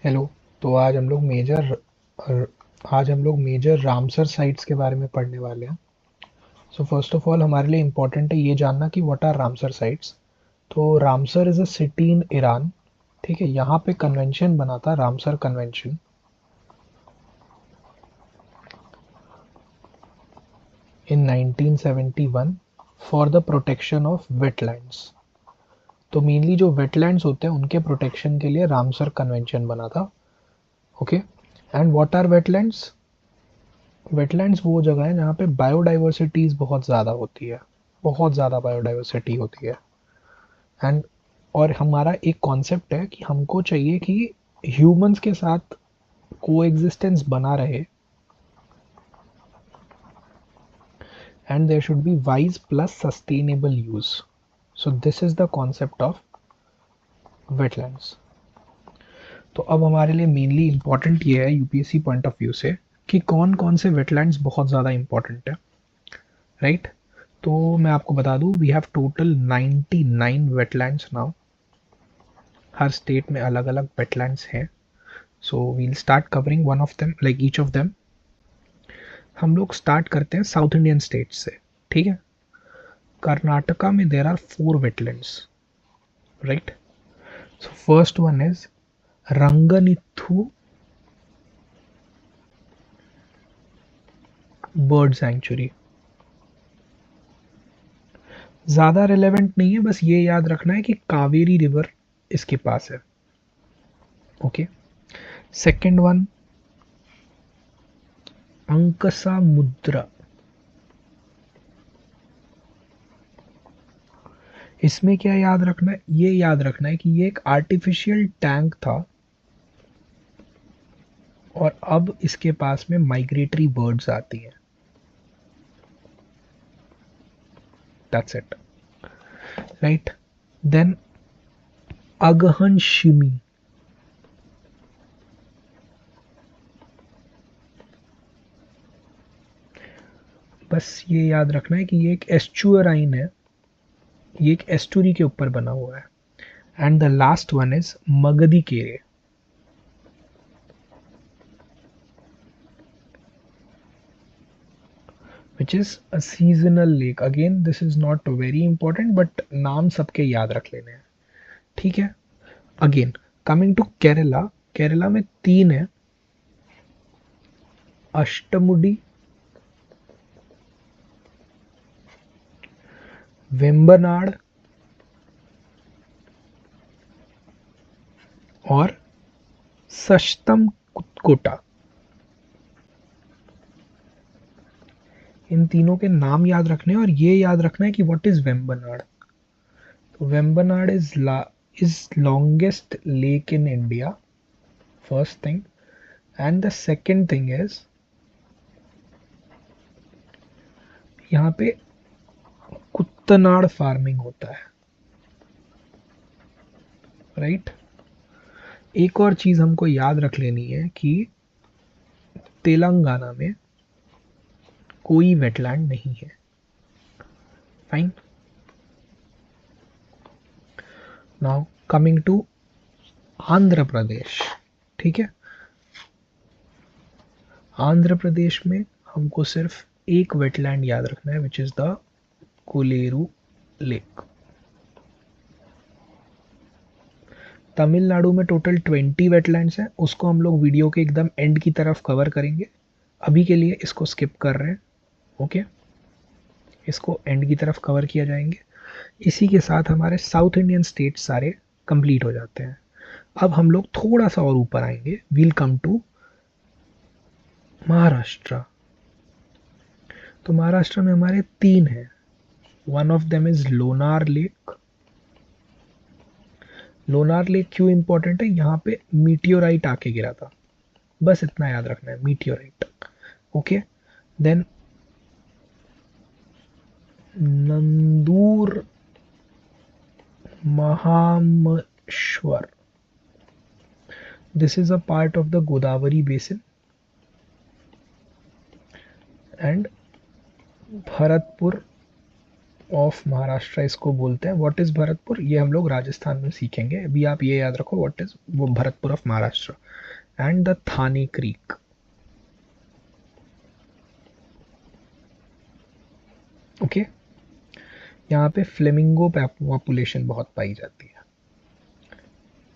Hello. तो आज हम लोग मेजर रामसर साइट्स के बारे में पढ़ने वाले हैं। सो फर्स्ट ऑफ ऑल हमारे लिए इम्पोर्टेंट है ये जानना कि व्हाट आर रामसर साइट्स। तो Ramsar is a city in Iran. ठीक है, यहाँ पे कन्वेंशन बना था, Ramsar convention, in 1971 for the protection of wetlands. तो मेनली जो वेटलैंड्स होते हैं उनके प्रोटेक्शन के लिए रामसर कन्वेंशन बना था। Okay. And what are wetlands? Wetlands वो जगह है जहाँ पे बायोडाइवर्सिटीज़ बहुत ज़्यादा होती है, बहुत ज़्यादा बायोडाइवर्सिटी होती है। एंड और हमारा एक कॉन्सेप्ट है कि हमको चाहिए कि ह्यूमंस के साथ कोएग्जिस्टेंस बना रहे and there should be wise plus sustainable use. So this is the concept of wetlands. तो अब हमारे लिए मेनली इंपॉर्टेंट ये है यूपीएससी पॉइंट ऑफ व्यू से कि कौन कौन से वेटलैंड्स बहुत ज़्यादा इंपॉर्टेंट है, राइट? तो मैं आपको बता दूं, we have total 99 wetlands now. हर स्टेट में अलग अलग वेटलैंड्स हैं। So we'll start covering one of them, like each of them. हम लोग स्टार्ट करते हैं साउथ इंडियन स्टेट से। ठीक है, कर्नाटका में there are 4 wetlands, right? So first one is Ranganathittu bird sanctuary. ज़्यादा रिलेवेंट नहीं है, बस ये याद रखना है कि कावेरी रिवर इसके पास है। ओके। सेकेंड वन, अंकसा मुद्रा। इसमें क्या याद रखना है? ये याद रखना है कि ये एक आर्टिफिशियल टैंक था और अब इसके पास में माइग्रेटरी बर्ड्स आती हैं। That's it, right? देन अगहन शिमी। बस ये याद रखना है कि ये एक एस्चुअराइन है, ये एक एस्टुरी के ऊपर बना हुआ है। And the last one is Magdhi केरे, which is a seasonal lake. Again, this is not very important, but नाम सबके याद रख लेने हैं। ठीक है। Again coming to Kerala, Kerala में 3 है, अष्टमुडी, वेम्बनाड और सश्तम कोटा। इन तीनों के नाम याद रखने हैं और ये याद रखना है कि व्हाट इज वेम्बनाड। तो Vembanad is longest lake in India, first thing. And the second thing is यहाँ पे कुत्तनाड़ फार्मिंग होता है, राइट? एक और चीज हमको याद रख लेनी है कि तेलंगाना में कोई वेटलैंड नहीं है। Fine. Now coming to Andhra Pradesh. ठीक है, आंध्र प्रदेश में हमको सिर्फ एक वेटलैंड याद रखना है, विच is the Kolleru lake. Tamil Nadu में टोटल 20 वेटलैंड्स हैं, उसको हम लोग वीडियो के एकदम एंड की तरफ कवर करेंगे। अभी के लिए इसको स्किप कर रहे हैं। ओके, इसको एंड की तरफ कवर किया जाएंगे। इसी के साथ हमारे साउथ इंडियन स्टेट सारे कंप्लीट हो जाते हैं। अब हम लोग थोड़ा सा और ऊपर आएंगे, वील कम टू महाराष्ट्र। तो महाराष्ट्र में हमारे 3 हैं। One of them is Lonar lake. Lonar lake क्यों इंपॉर्टेंट है? यहाँ पे मीटियोराइट आके गिरा था, बस इतना याद रखना है, meteorite. Okay. Then Nandur Madhmeshwar, this is a part of the Godavari basin. And Bharatpur of Maharashtra इसको बोलते हैं। व्हाट इज भरतपुर, ये हम लोग राजस्थान में सीखेंगे। अभी आप ये याद रखो व्हाट इज वो Bharatpur of Maharashtra. And the Thane creek. Okay, यहाँ पे फ्लेमिंगो पॉपुलेशन बहुत पाई जाती है।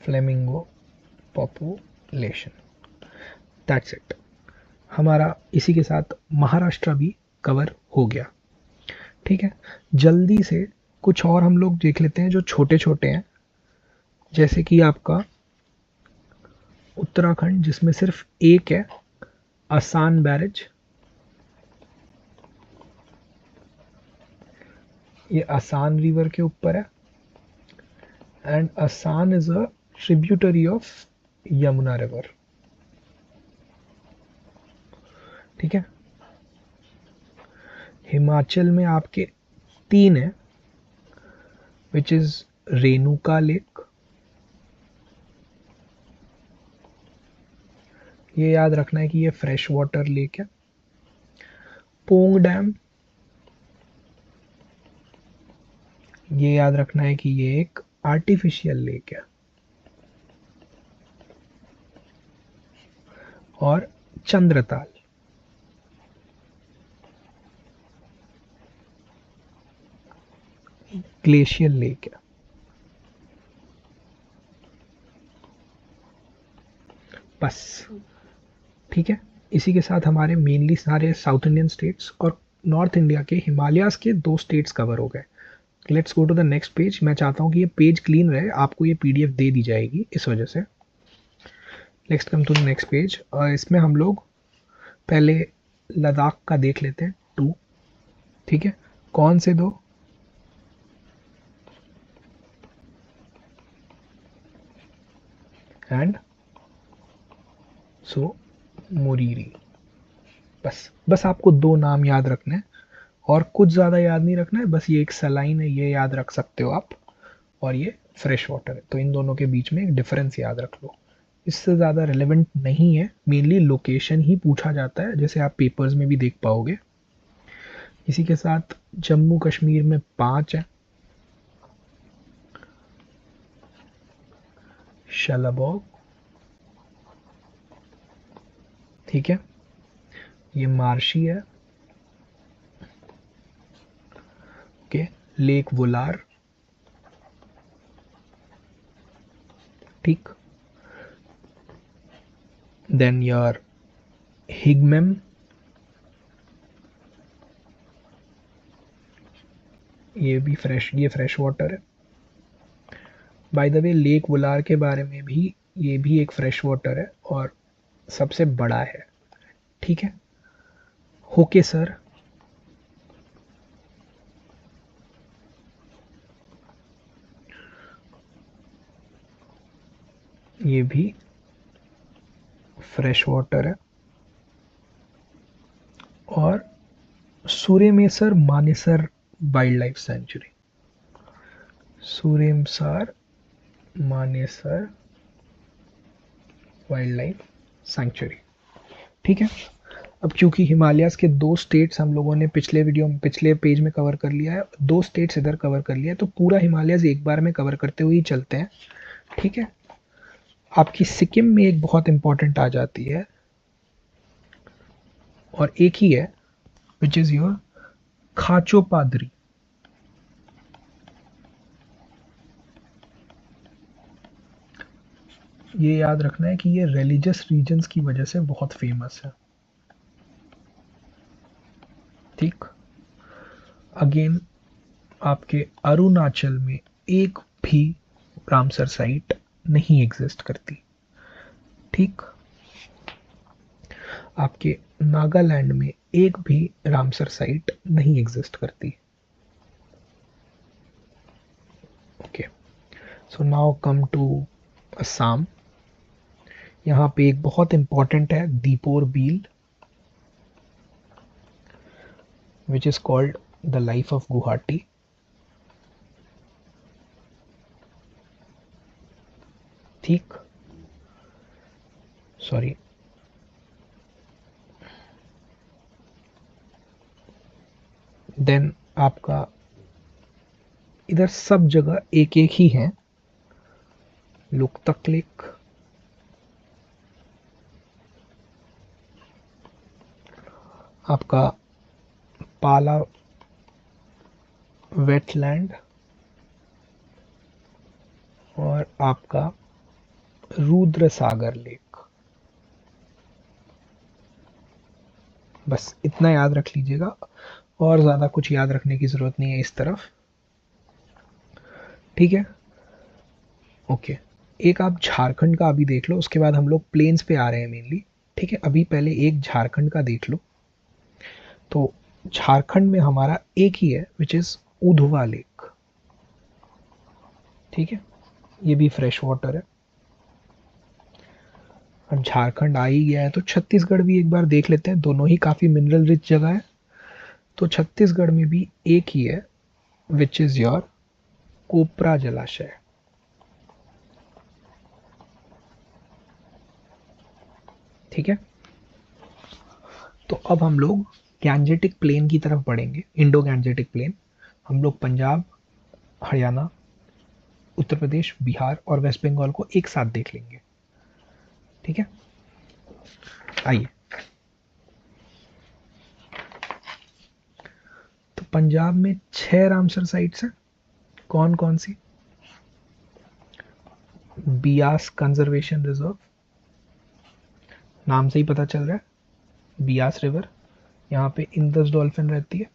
Flamingo population, that's it. हमारा इसी के साथ महाराष्ट्र भी कवर हो गया। ठीक है, जल्दी से कुछ और हम लोग देख लेते हैं जो छोटे छोटे हैं, जैसे कि आपका उत्तराखंड जिसमें सिर्फ एक है, आसान बैरेज। ये आसान रिवर के ऊपर है एंड आसान is a tributary of Yamuna river. ठीक है, हिमाचल में आपके तीन है, विच इज रेणुका लेक, ये याद रखना है कि ये फ्रेश वाटर लेक है। पोंग डैम, ये याद रखना है कि ये एक आर्टिफिशियल लेक है। और चंद्रताल, ग्लेशियल लेक है। बस, ठीक है, इसी के साथ हमारे मेनली सारे साउथ इंडियन स्टेट्स और नॉर्थ इंडिया के हिमालयाज के 2 स्टेट्स कवर हो गए। Let's go to the next page. मैं चाहता हूँ कि ये पेज क्लीन रहे, आपको ये पीडीएफ दे दी जाएगी इस वजह से। Next come to the next page. इसमें हम लोग पहले लद्दाख का देख लेते हैं 2। ठीक है, कौन से 2? And so Moriri. बस बस आपको 2 नाम याद रखने हैं और कुछ ज़्यादा याद नहीं रखना है। बस ये एक सलाइन है, ये याद रख सकते हो आप, और ये फ्रेश वाटर है, तो इन दोनों के बीच में एक डिफरेंस याद रख लो। इससे ज़्यादा रिलेवेंट नहीं है, मेनली लोकेशन ही पूछा जाता है, जैसे आप पेपर्स में भी देख पाओगे। इसी के साथ जम्मू कश्मीर में 5 है, शलबॉग, ठीक है, ये मार्शी है। ओके, लेक वुलार, ठीक। देन योर हिगमेम, ये भी फ्रेश, ये फ्रेश वाटर है। By the way lake Wular के बारे में भी, ये भी एक फ्रेश वाटर है और सबसे बड़ा है। ठीक है, होके सर, ये भी फ्रेश वाटर है। और Suryamesar Manesar wild life sanctuary, Suryamasar Manesar wild life sanctuary. ठीक है, अब क्योंकि हिमालयाज के 2 स्टेट्स हम लोगों ने पिछले वीडियो में, पिछले पेज में कवर कर लिया है, 2 स्टेट्स इधर कवर कर लिया है, तो पूरा हिमालयाज एक बार में कवर करते हुए ही चलते हैं। ठीक है, आपकी सिक्किम में एक बहुत इंपॉर्टेंट आ जाती है और एक ही है, विच इज योर खाचो पादरी। ये याद रखना है कि ये रिलीजियस रीजन्स की वजह से बहुत फेमस है। ठीक, अगेन आपके अरुणाचल में एक भी रामसर साइट नहीं एग्जिस्ट करती। ठीक, आपके नागालैंड में एक भी रामसर साइट नहीं एग्जिस्ट करती। Okay, so now come to Assam. यहाँ पे एक बहुत इंपॉर्टेंट है Deepor Beel, which is called the life of Guwahati. ठीक, सॉरी, देन आपका इधर सब जगह एक एक ही है। लोकतक लेक, आपका पाला वेटलैंड, और आपका रुद्र सागर लेक। बस इतना याद रख लीजिएगा, और ज़्यादा कुछ याद रखने की ज़रूरत नहीं है इस तरफ। ठीक है, ओके। एक आप झारखंड का अभी देख लो, उसके बाद हम लोग प्लेन्स पे आ रहे हैं मेनली। ठीक है, अभी पहले एक झारखंड का देख लो। तो झारखंड में हमारा एक ही है, विच इज़ उधवा लेक। ठीक है, ये भी फ्रेश वाटर है। अब झारखंड आ ही गया है तो छत्तीसगढ़ भी एक बार देख लेते हैं, दोनों ही काफ़ी मिनरल रिच जगह है। तो छत्तीसगढ़ में भी एक ही है, विच इज़ योर कोपरा जलाशय। ठीक है, तो अब हम लोग गैंजेटिक प्लेन की तरफ बढ़ेंगे, इंडो गैंजेटिक प्लेन। हम लोग पंजाब, हरियाणा, उत्तर प्रदेश, बिहार और वेस्ट बंगाल को एक साथ देख लेंगे। ठीक है, आइए। तो पंजाब में 6 रामसर साइट्स हैं। कौन कौन सी? बियास कंजर्वेशन रिजर्व, नाम से ही पता चल रहा है, बियास रिवर, यहाँ पे इंदस डॉल्फिन रहती है।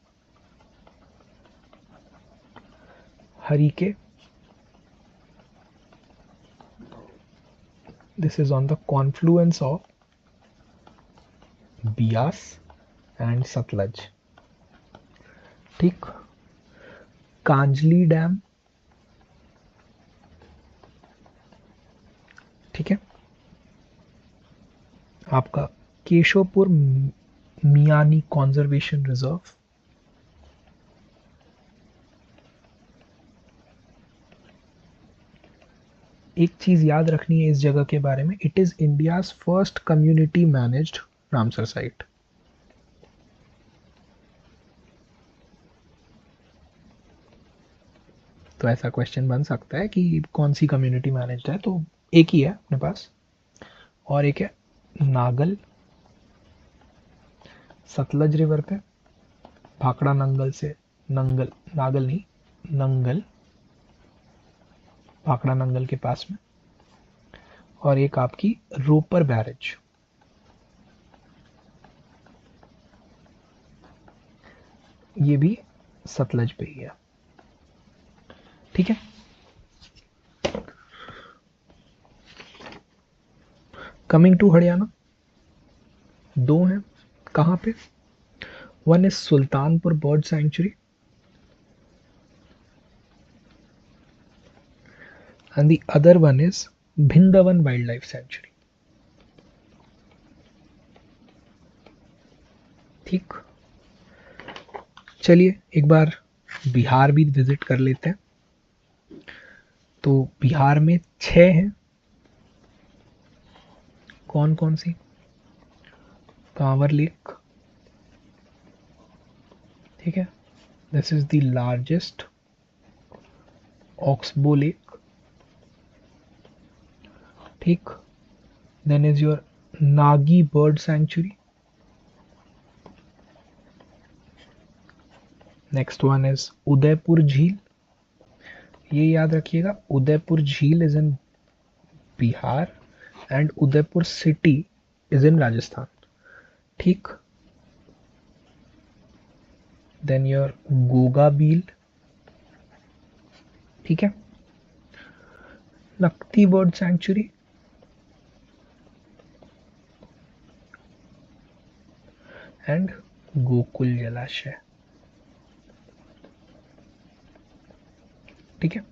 Harike, this is on the Confluence of Beas and Sutlej. ठीक, कांजली डैम। ठीक है, आपका केशवपुर मियानी कॉन्जर्वेशन रिजर्व। एक चीज याद रखनी है इस जगह के बारे में, it is India's first community managed Ramsar site. तो ऐसा क्वेश्चन बन सकता है कि कौन सी कम्युनिटी मैनेज्ड है, तो एक ही है अपने पास। और एक है नागल, सतलज रिवर पे, भाखड़ा नंगल से, नंगल, नागल नहीं, नंगल, भाखड़ा नंगल के पास में। और एक आपकी रोपर बैरेज, ये भी सतलज पे ही है। ठीक है, कमिंग टू हरियाणा, दो हैं। कहाँ पे? One is Sultanpur bird sanctuary and the other one is Bhindavan Wildlife Sanctuary. ठीक, चलिए एक बार बिहार भी विजिट कर लेते हैं। तो बिहार में 6 हैं। कौन कौन सी? कांवर लेक, ठीक है, this is the largest oxbow lake. ठीक, then is your Nagi bird sanctuary. Next one is Udaipur Jheel. ये याद रखिएगा, Udaipur Jheel is in Bihar and Udaipur city is in Rajasthan. ठीक, देन योर गोगा बील। ठीक है, Nakti bird sanctuary and Gokul Jalashay. ठीक है,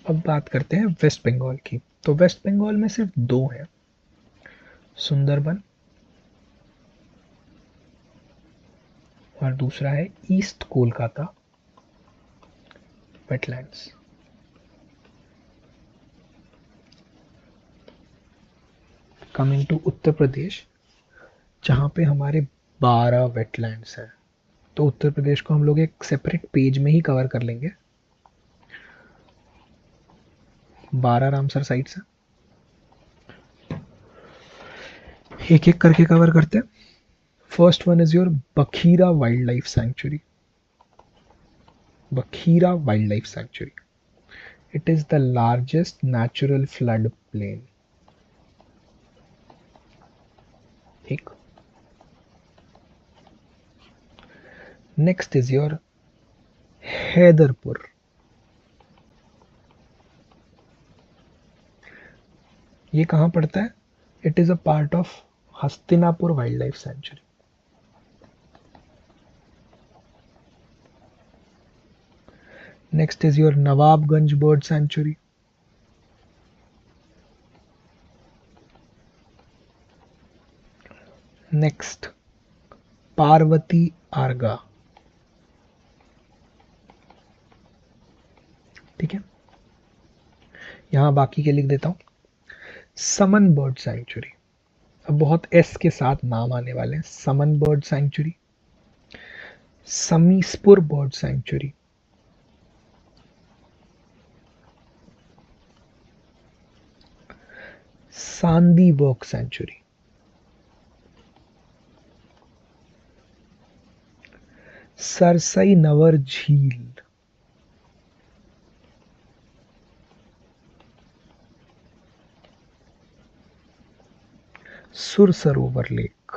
अब बात करते हैं वेस्ट बंगाल की। तो वेस्ट बंगाल में सिर्फ 2 हैं, सुंदरबन और दूसरा है east Kolkata wetlands. Coming to Uttar Pradesh, जहां पे हमारे 12 वेटलैंड्स हैं। तो उत्तर प्रदेश को हम लोग एक सेपरेट पेज में ही कवर कर लेंगे। 12 रामसर साइट्स हैं, एक एक करके कवर करते हैं। First one is your Bakhira wild life sanctuary. Bakhira wild life sanctuary, it is the largest natural flood plain। ठीक। Next is your Haiderpur. ये कहाँ पड़ता है? It is a part of Hastinapur wild life sanctuary. Next is your Nawabganj bird sanctuary. Next Parvati Arga. ठीक है, यहां बाकी के लिख देता हूं। समन बर्ड सेंचुरी, अब बहुत एस के साथ नाम आने वाले हैं। Saman bird sanctuary, Samaspur bird sanctuary, Sandi bird sanctuary, Sarsai Nawar Jheel, Sur Sarovar lake,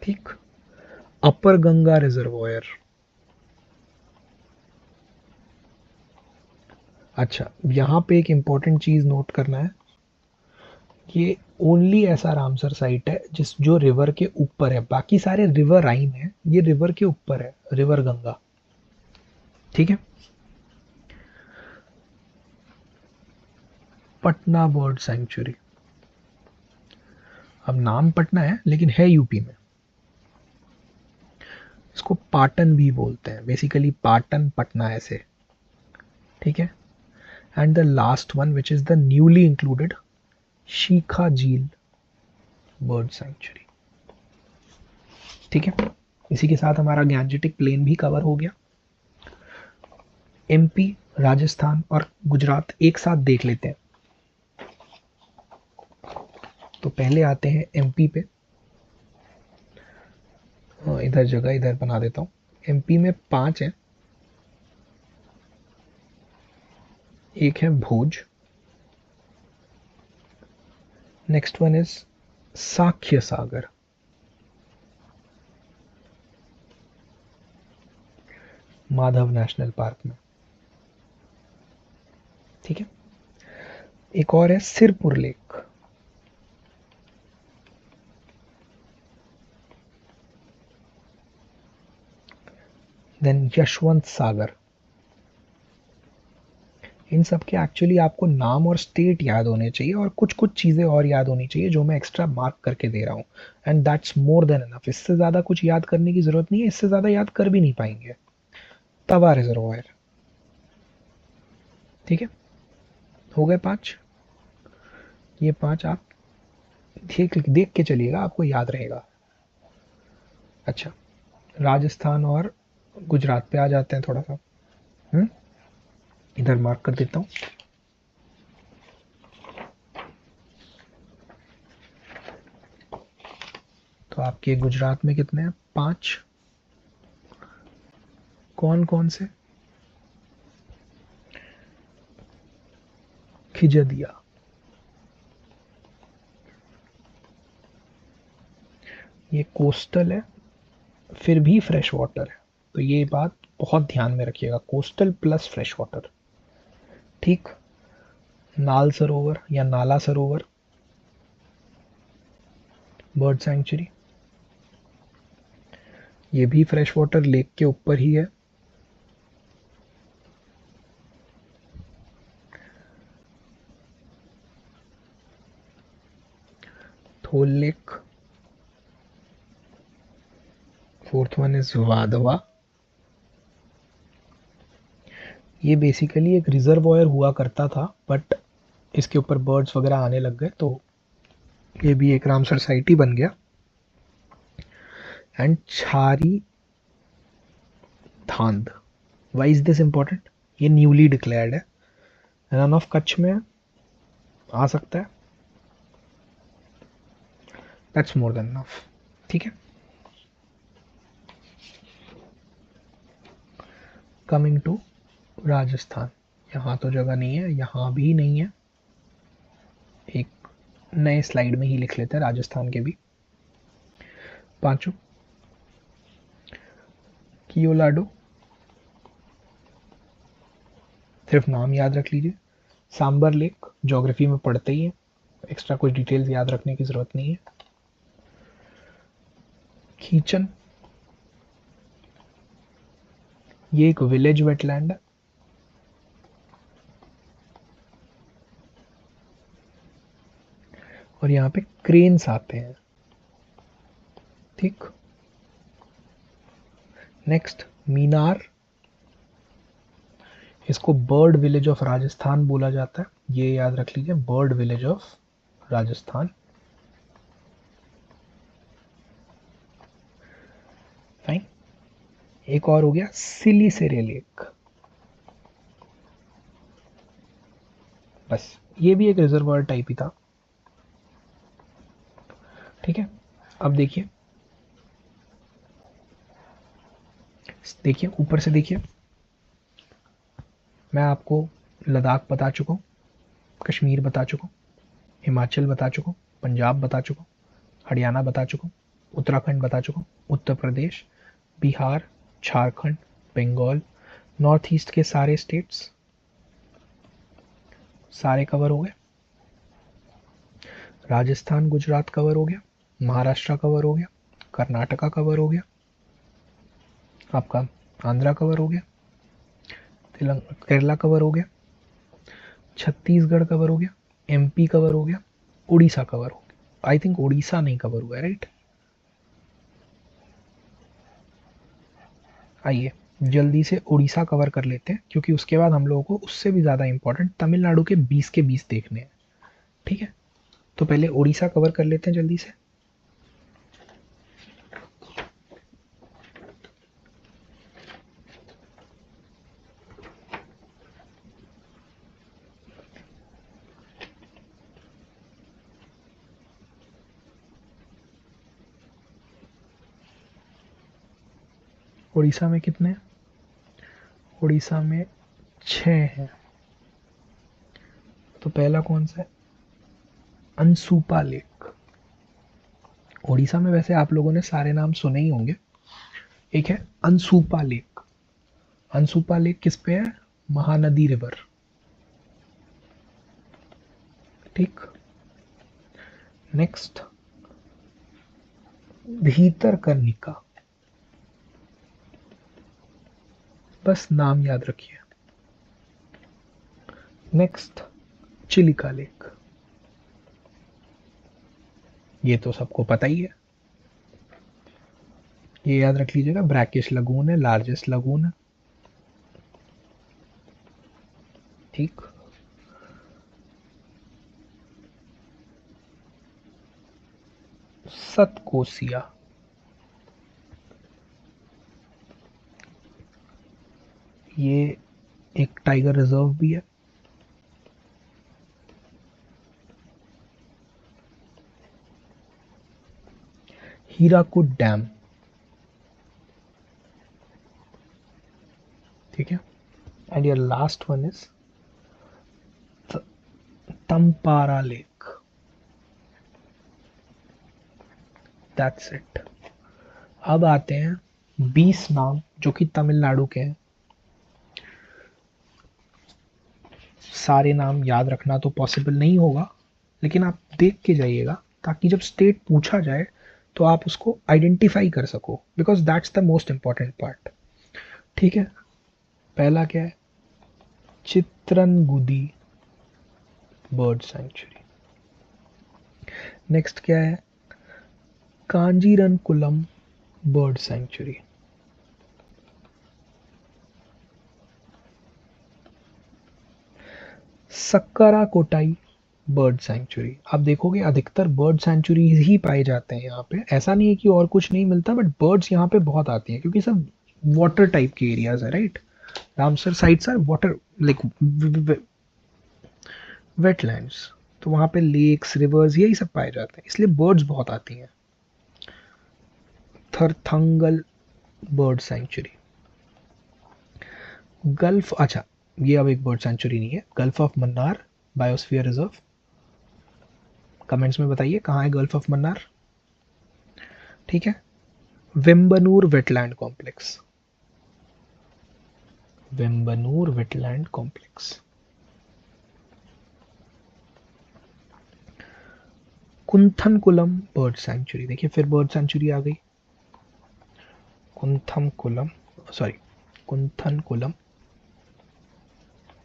ठीक। Upper Ganga reservoir. अच्छा, यहां पे एक इंपॉर्टेंट चीज नोट करना है, ये ओनली ऐसा रामसर साइट है जिस जो रिवर के ऊपर है। बाकी सारे रिवर राइन है, ये रिवर के ऊपर है, रिवर गंगा। ठीक है। पटना बर्ड सेंचुरी, अब नाम पटना है लेकिन है यूपी में। इसको पाटन भी बोलते हैं, बेसिकली पाटन पटना ऐसे। ठीक है। And the last one which is the newly included Shekha Jheel bird sanctuary. ठीक है, इसी के साथ हमारा गैंजेटिक प्लेन भी कवर हो गया। एमपी, राजस्थान और गुजरात एक साथ देख लेते हैं। तो पहले आते हैं एमपी पे। इधर जगह इधर बना देता हूँ। एमपी में 5 हैं। एक है Bhoj, next one is Sakhya Sagar, Madhav national park में। ठीक है। एक और है सिरपुर लेक, देन यशवंत सागर। इन सब के एक्चुअली आपको नाम और स्टेट याद होने चाहिए और कुछ कुछ चीज़ें और याद होनी चाहिए जो मैं एक्स्ट्रा मार्क करके दे रहा हूँ। And that's more than enough. इससे ज़्यादा कुछ याद करने की ज़रूरत नहीं है, इससे ज़्यादा याद कर भी नहीं पाएंगे। तवा रिजर्वायर। ठीक है, हो गए 5। ये 5 आप देख देख के चलिएगा, आपको याद रहेगा। अच्छा, राजस्थान और गुजरात पे आ जाते हैं थोड़ा सा। इधर मार्क कर देता हूँ। तो आपके गुजरात में कितने हैं? 5। कौन कौन से? खिजदिया, ये कोस्टल है फिर भी फ्रेश वाटर है, तो ये बात बहुत ध्यान में रखिएगा, कोस्टल प्लस फ्रेश वाटर। ठीक। नाल सरोवर या नाला सरोवर बर्ड सेंचुरी, ये भी फ्रेश वाटर लेक के ऊपर ही है। Thol lake, fourth one is Wadhwa. ये बेसिकली एक रिजर्वॉयर हुआ करता था, बट इसके ऊपर बर्ड्स वगैरह आने लग गए तो ये भी एक रामसर साइट ही बन गया। एंड छारी धांध, वाई इज दिस इंपॉर्टेंट? ये न्यूली डिक्लेयर्ड है, रन ऑफ कच्छ में आ सकता है, दैट्स मोर देन इनफ। ठीक है, कमिंग टू राजस्थान, यहाँ तो जगह नहीं है, यहाँ भी नहीं है, एक नए स्लाइड में ही लिख लेते हैं राजस्थान के भी। पांचों, कियोलाडो, सिर्फ नाम याद रख लीजिए। सांबर लेक, ज्योग्राफी में पढ़ते ही है, एक्स्ट्रा कुछ डिटेल्स याद रखने की जरूरत नहीं है। खीचन, ये एक विलेज वेटलैंड है। और यहाँ पे क्रेन्स आते हैं। ठीक, नेक्स्ट मीनार, इसको बर्ड विलेज ऑफ राजस्थान बोला जाता है, ये याद रख लीजिए, bird village of Rajasthan. Fine, एक और हो गया सिलीसेरे लेक, बस ये भी एक रिजर्वायर टाइप ही था। ठीक है, अब देखिए, देखिए ऊपर से देखिए, मैं आपको लद्दाख बता चुका हूँ, कश्मीर बता चुका हूँ, हिमाचल बता चुका हूँ, पंजाब बता चुका हूँ, हरियाणा बता चुका हूँ, उत्तराखंड बता चुका हूँ, उत्तर प्रदेश, बिहार, झारखंड, बंगाल, नॉर्थ ईस्ट के सारे स्टेट्स सारे कवर हो गए। राजस्थान गुजरात कवर हो गया, महाराष्ट्र कवर हो गया, कर्नाटका कवर हो गया, आपका आंध्रा कवर हो गया, केरला कवर हो गया, छत्तीसगढ़ कवर हो गया, एमपी कवर हो गया, उड़ीसा कवर हो गया। आई थिंक उड़ीसा नहीं कवर हुआ है, राइट? आइए जल्दी से उड़ीसा कवर कर लेते हैं, क्योंकि उसके बाद हम लोगों को उससे भी ज़्यादा इंपॉर्टेंट तमिलनाडु के 20 के 20 देखने हैं। ठीक है, तो पहले उड़ीसा कवर कर लेते हैं जल्दी से। उड़ीसा में कितने हैं? उड़ीसा में 6 हैं। तो पहला कौन सा है? अनसुपा लेक। उड़ीसा में वैसे आप लोगों ने सारे नाम सुने ही होंगे। एक है अनसुपा लेक। अनसुपा लेक किस पे है? महानदी रिवर। ठीक, नेक्स्ट भीतरकनिका, बस नाम याद रखिए। नेक्स्ट चिलिका लेक, ये तो सबको पता ही है, ये याद रख लीजिएगा, ब्रैकिश लगून है, लार्जेस्ट लगून है। ठीक, सतकोसिया, ये एक टाइगर रिजर्व भी है। हीराकुड डैम, ठीक है, and your last one is Tampara lake, that's it. अब आते हैं 20 नाम जो कि तमिलनाडु के हैं। सारे नाम याद रखना तो पॉसिबल नहीं होगा, लेकिन आप देख के जाइएगा, ताकि जब स्टेट पूछा जाए तो आप उसको आइडेंटिफाई कर सको, because that's the most important part. ठीक है, पहला क्या है? चित्रनगुदी बर्ड सेंचुरी। नेक्स्ट क्या है? कांजीरनकुलम बर्ड सेंचुरी। सक्करा कोटाई बर्ड सेंचुरी। आप देखोगे अधिकतर बर्ड सेंचुरीज ही पाए जाते हैं यहाँ पे, ऐसा नहीं है कि और कुछ नहीं मिलता, बट बर्ड्स यहाँ पे बहुत आती हैं क्योंकि सब वाटर टाइप के एरियाज है, right. Ramsar sites are water like wetlands, तो वहाँ पे लेक्स रिवर्स यही सब पाए जाते हैं, इसलिए बर्ड्स बहुत आती हैं। थरथंगल बर्ड सेंचुरी, गल्फ, अच्छा ये अब एक बर्ड सेंचुरी नहीं है। Gulf of Mannar biosphere reserve, comments में बताइए कहाँ है गल्फ ऑफ मन्नार। ठीक है। Vembanur wetland complex, Vembanur wetland complex. Koonthankulam bird sanctuary, देखिए फिर बर्ड सेंचुरी आ गई। Koonthankulam, sorry Koonthankulam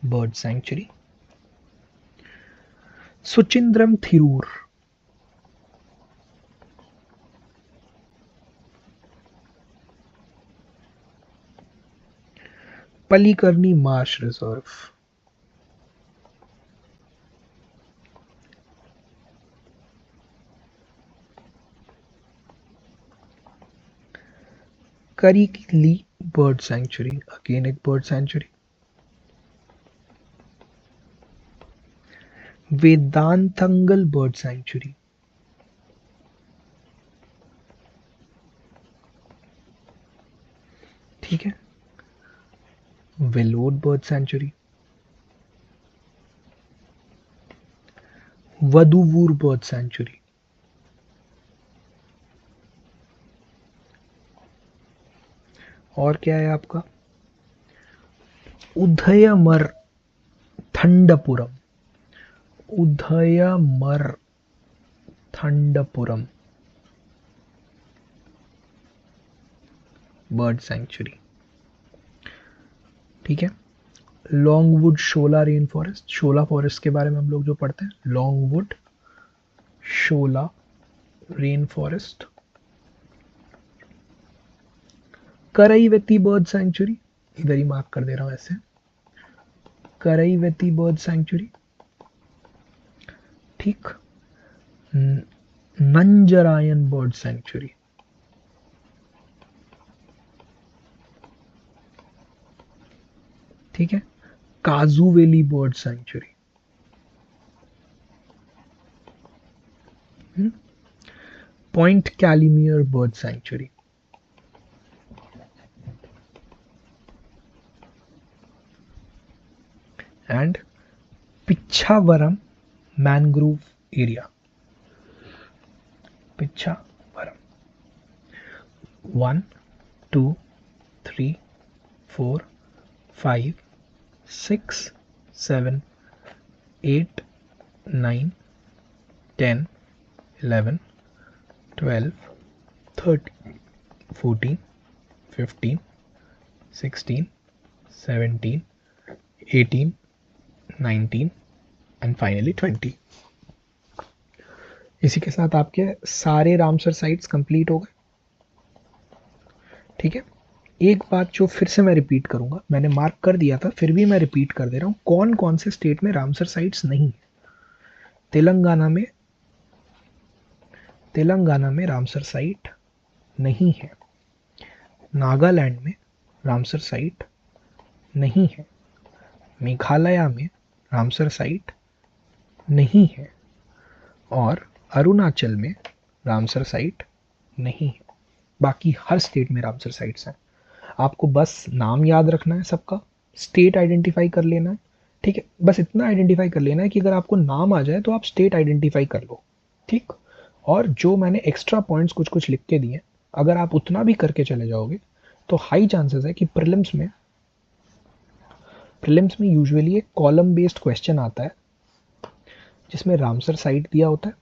bird sanctuary. Suchindram Theroor, Pallikaranai marsh reserve, Karikili bird sanctuary, again एक bird sanctuary. Vedanthangal bird sanctuary, ठीक है। Vellode bird sanctuary, Vaduvoor bird sanctuary, और क्या है आपका उदयमर थंडपुरम, उदयमर थंडपुरम बर्ड सेंचुरी, ठीक है। लॉन्गवुड शोला रेन फॉरेस्ट, शोला फॉरेस्ट के बारे में हम लोग जो पढ़ते हैं, लॉन्गवुड शोला रेन फॉरेस्ट। करईवेती बर्ड सेंचुरी, इधर ही मार्क कर दे रहा हूं ऐसे, करईवेती बर्ड सेंचुरी, ठीक। नंजरायन बर्ड सेंचुरी, ठीक है। Kazhuveli bird sanctuary, point Calimere bird sanctuary, and Pichavaram mangrove area, Pichavaram. 1 2 3 4 5 6 7 8 9 10 11 12 13 14 15 16 17 18 19 and finally 20। इसी के साथ आपके सारे रामसर साइट्स कंप्लीट हो गए, ठीक है। एक बात जो फिर से मैं रिपीट करूंगा, मैंने मार्क कर दिया था फिर भी मैं रिपीट कर दे रहा हूँ, कौन कौन से स्टेट में रामसर साइट्स नहीं है। तेलंगाना में, तेलंगाना में रामसर साइट नहीं है। नागालैंड में रामसर साइट नहीं है। मेघालय में रामसर साइट नहीं है। और अरुणाचल में रामसर साइट नहीं है। बाकी हर स्टेट में रामसर साइट्स हैं। आपको बस नाम याद रखना है सबका, स्टेट आइडेंटिफाई कर लेना है, ठीक है। बस इतना आइडेंटिफाई कर लेना है कि अगर आपको नाम आ जाए तो आप स्टेट आइडेंटिफाई कर लो, ठीक। और जो मैंने एक्स्ट्रा पॉइंट्स कुछ कुछ लिख के दिए, अगर आप उतना भी करके चले जाओगे तो हाई चांसेस है कि प्रीलिम्स में यूजुअली एक कॉलम बेस्ड क्वेश्चन आता है जिसमें रामसर साइट दिया होता है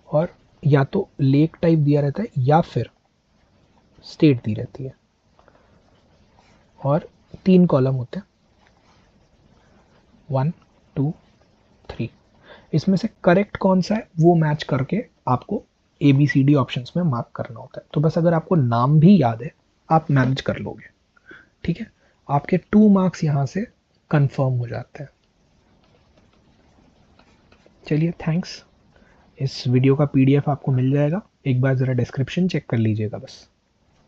और या तो लेक टाइप दिया रहता है या फिर स्टेट दी रहती है, और 3 कॉलम होते हैं, 1 2 3। इसमें से करेक्ट कौन सा है वो मैच करके आपको ABCD ऑप्शंस में मार्क करना होता है। तो बस अगर आपको नाम भी याद है आप मैनेज कर लोगे, ठीक है। आपके 2 मार्क्स यहाँ से कंफर्म हो जाते हैं। चलिए थैंक्स। इस वीडियो का PDF आपको मिल जाएगा, एक बार ज़रा डिस्क्रिप्शन चेक कर लीजिएगा बस।